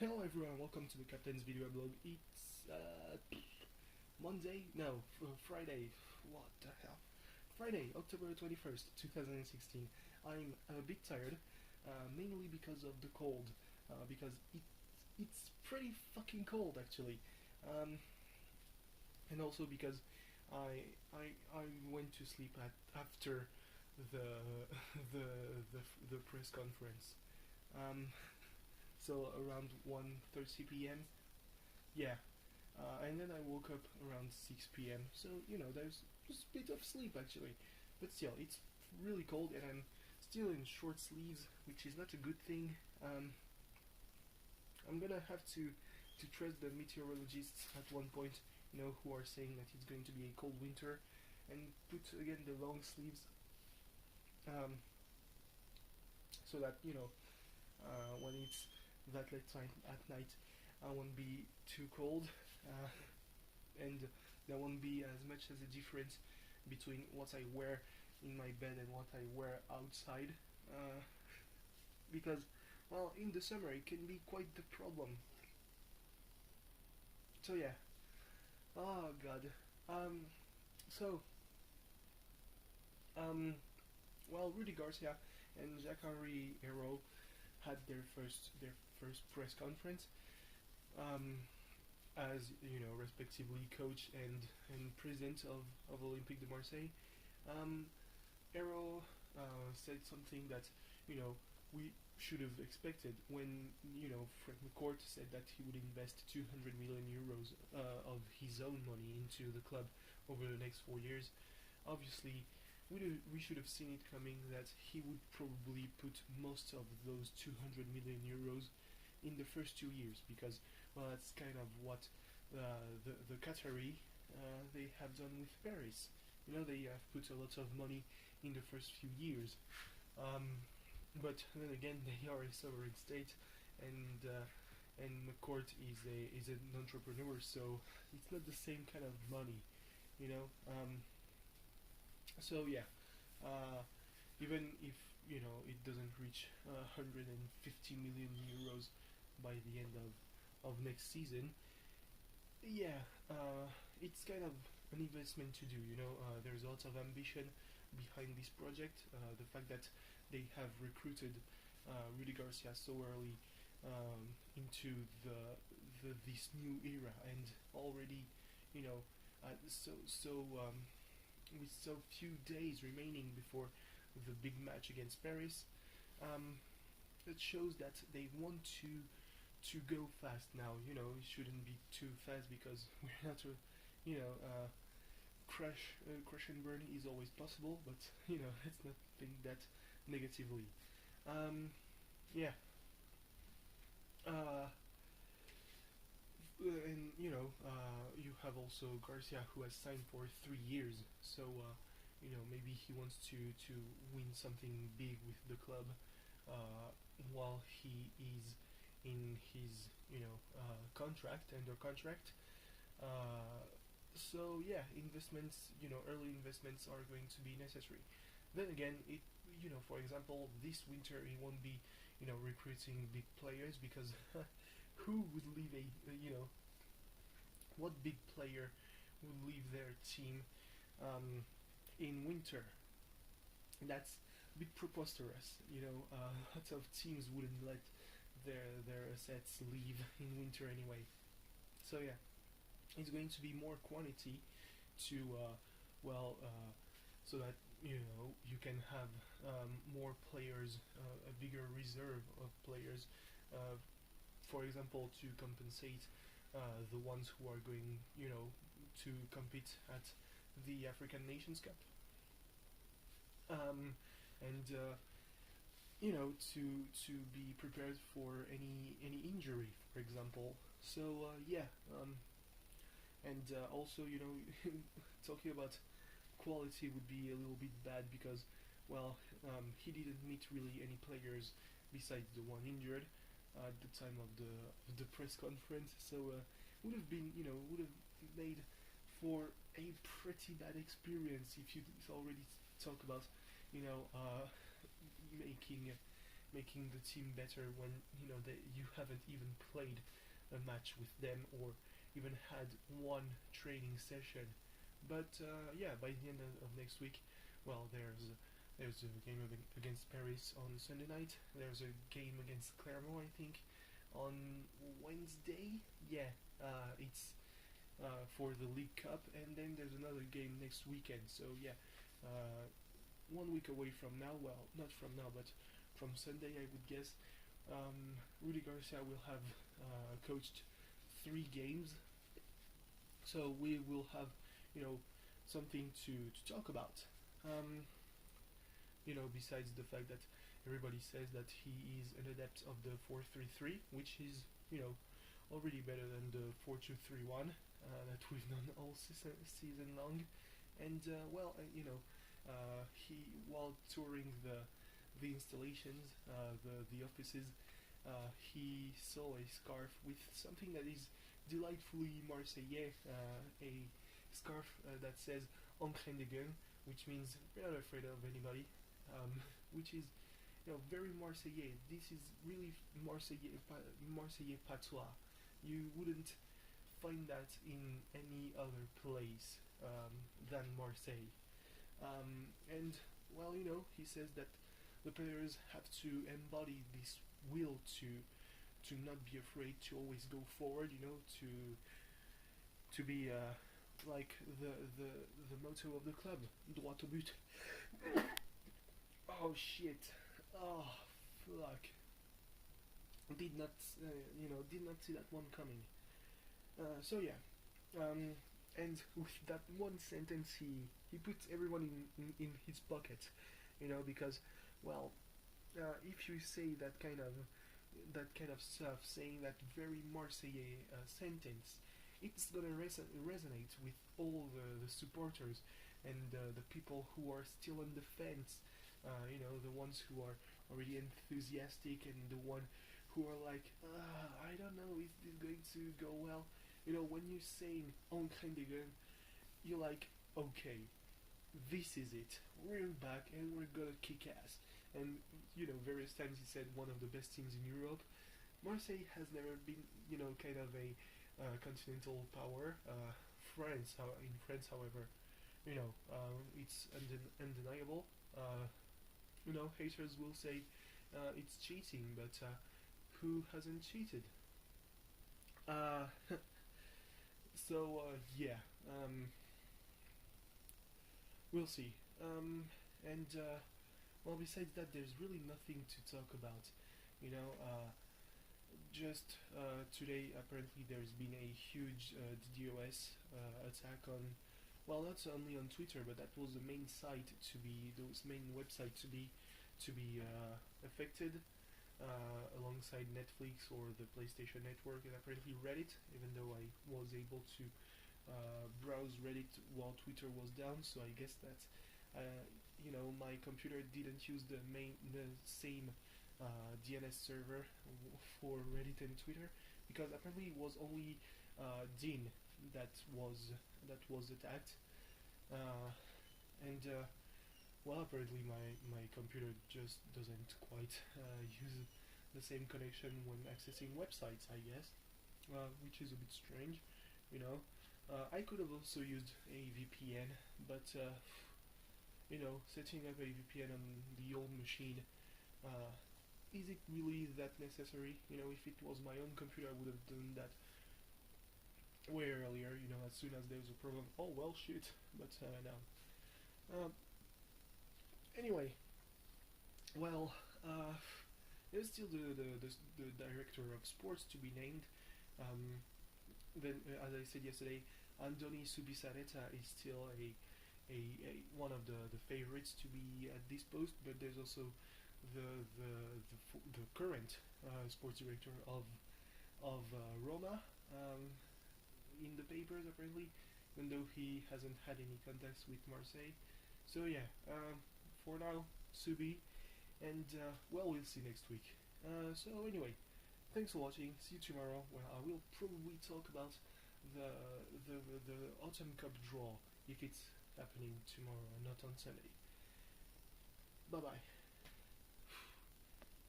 Hello everyone, welcome to the Captain's video blog. It's Monday? No, Friday. What the hell? Friday, October 21st, 2016. I'm a bit tired, mainly because of the cold, because it's pretty fucking cold actually, um, and also because I went to sleep after the the the press conference. Um, so around 1:30 p.m. Yeah, and then I woke up around 6 p.m. So there's just a bit of sleep actually, but still it's really cold and I'm still in short sleeves, which is not a good thing. I'm gonna have to trust the meteorologists at one point, who are saying that it's going to be a cold winter, and put again the long sleeves, um, so that when it's that late time at night, I won't be too cold, uh, and there won't be as much as a difference between what I wear in my bed and what I wear outside, uh, because well, in the summer it can be quite the problem. So yeah, oh god, um, so um, well, Rudy Garcia and Zachary Hero had their first press conference, um, as respectively coach and president of Olympique de Marseille. Um, Arrow said something that you know we should have expected when Frank McCourt said that he would invest 200 million euros of his own money into the club over the next 4 years. Obviously, we should have seen it coming that he would probably put most of those 200 million euros in the first 2 years, because well, that's kind of what the Qatari they have done with Paris. They have put a lot of money in the first few years, but then again they are a sovereign state, and McCourt is an entrepreneur, so it's not the same kind of money, you know. So yeah, even if it doesn't reach 150 million euros by the end of next season, yeah, it's kind of an investment to do. There's a lot of ambition behind this project. The fact that they have recruited Rudy Garcia so early into this new era, and already, you know, with so few days remaining before the big match against Paris, um, it shows that they want to go fast now. It shouldn't be too fast because we're not a, crash and burn is always possible, but let's not think that negatively. Um, yeah. Uh, and you have also Garcia, who has signed for 3 years, so maybe he wants to win something big with the club while he is in his contract, under contract. So yeah, investments, early investments are going to be necessary. Then again, for example, this winter he won't be recruiting big players, because who would leave what big player would leave their team in winter? That's a bit preposterous. Lots of teams wouldn't let their assets leave in winter anyway. So yeah, it's going to be more quantity to so that you can have more players, a bigger reserve of players, uh, for example, to compensate the ones who are going to compete at the African Nations Cup, and to be prepared for any injury, for example. So yeah, and also talking about quality would be a little bit bad, because well, he didn't meet really any players besides the one injured at the time of the press conference. So would have been would have made for a pretty bad experience if you already talk about you know uh, making making the team better when you haven't even played a match with them or even had one training session. But yeah, by the end of next week, well, there's a game against Paris on Sunday night. There's a game against Clermont, I think, on Wednesday. Yeah, it's for the League Cup, and then there's another game next weekend. So yeah, 1 week away from now. Well, not from now, but from Sunday, I would guess. Rudy Garcia will have coached 3 games, so we will have something to talk about. Um, Besides the fact that everybody says that he is an adept of the 4-3-3, which is already better than the 4-2-3-1 that we've done all season long. And he while touring the installations, the offices, he saw a scarf with something that is delightfully Marseillais, a scarf that says "En train de gueule," which means we're not afraid of anybody, which is very Marseillais. This is really Marseillais patois. You wouldn't find that in any other place than Marseille. And well, he says that the players have to embody this will to not be afraid, to always go forward. To be like the motto of the club, droit au but. Oh shit! Oh fuck! Did not see that one coming. So yeah, and with that one sentence, he puts everyone in his pocket, because well, if you say that kind of stuff, saying that very Marseillais sentence, it's gonna resonate with all the supporters and the people who are still on the fence. The ones who are already enthusiastic and the one who are like, I don't know, is this going to go well? When you're saying "en train de gueule," you're like, okay, this is it. We're back and we're gonna kick ass. And various times he said one of the best teams in Europe. Marseille has never been, kind of a continental power. In France, however, it's undeniable. Haters will say it's cheating, but who hasn't cheated? Uh, yeah, we'll see. And well, besides that, there's really nothing to talk about. You know, just today, apparently, there's been a huge DDoS attack on. Well, not only on Twitter, but that was the main site to be, those main website to be affected, alongside Netflix or the PlayStation Network, and apparently Reddit. Even though I was able to browse Reddit while Twitter was down, so I guess that my computer didn't use the same DNS server for Reddit and Twitter, because apparently it was only Dean that was attacked, and well, apparently my computer just doesn't quite use the same connection when accessing websites, I guess, which is a bit strange, you know. I could have also used a VPN, but setting up a VPN on the old machine, is it really that necessary? If it was my own computer, I would have done that way earlier, as soon as there's a problem. Oh well, shit. But no. Anyway, well, there's still the director of sports to be named. Then, as I said yesterday, Andoni Zubizarreta is still a one of the favorites to be at this post, but there's also the current sports director of Roma, in the papers apparently, even though he hasn't had any contacts with Marseille. So yeah, for now, Subi, and well, we'll see next week. So anyway, thanks for watching. See you tomorrow, where I will probably talk about the Autumn Cup draw, if it's happening tomorrow and not on Sunday. Bye bye.